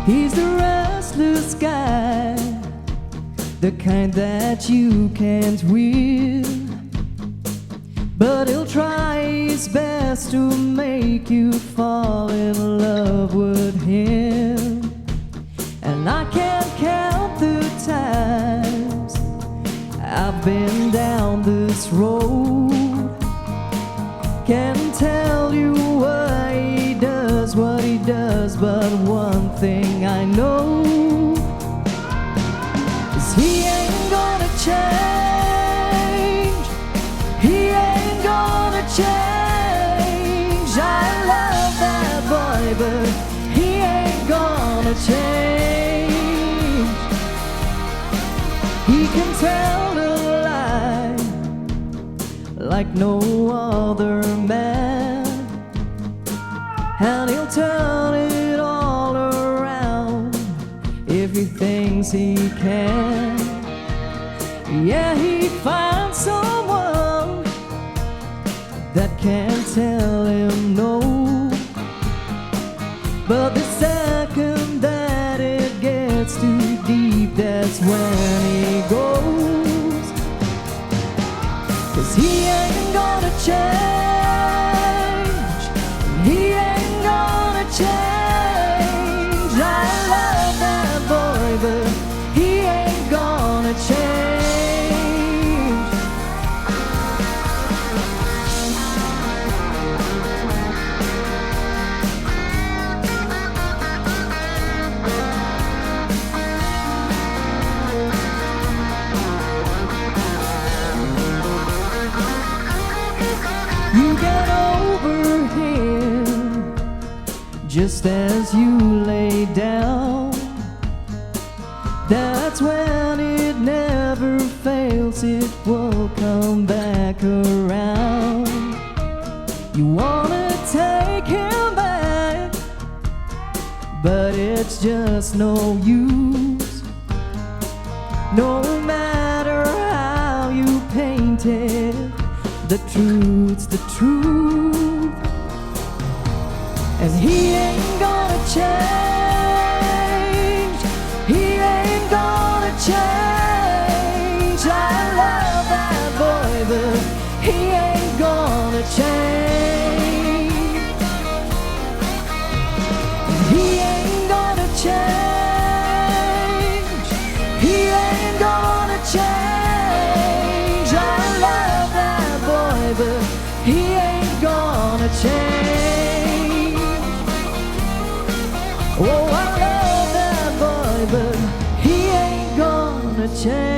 He's the restless guy, the kind that you can't win, but he'll try his best to make you fall in love with him. And I can't count the times I've been down this road. Can't tell you what he does, but one thing I know is he ain't gonna change. He ain't gonna change. I love that boy, but he ain't gonna change. He can tell a lie like no other man, and he'll turn it all around if he thinks he can. Yeah, he finds someone that can't tell him no, but the second that it gets too deep, that's when he goes. 'Cause he ain't gonna change. He ain't gonna change. I love that boy, but he ain't gonna change. You get over him just as you lay down. That's when it never fails, it will come back around. You wanna take him back, but it's just no use. No matter how you paint it, the truth's the truth. And he ain't gonna change. He ain't gonna change. I love that boy, but he ain't gonna change. He ain't gonna change. He ain't gonna change. I love that boy, but he ain't gonna change. Oh, I love that boy, but he ain't gonna change.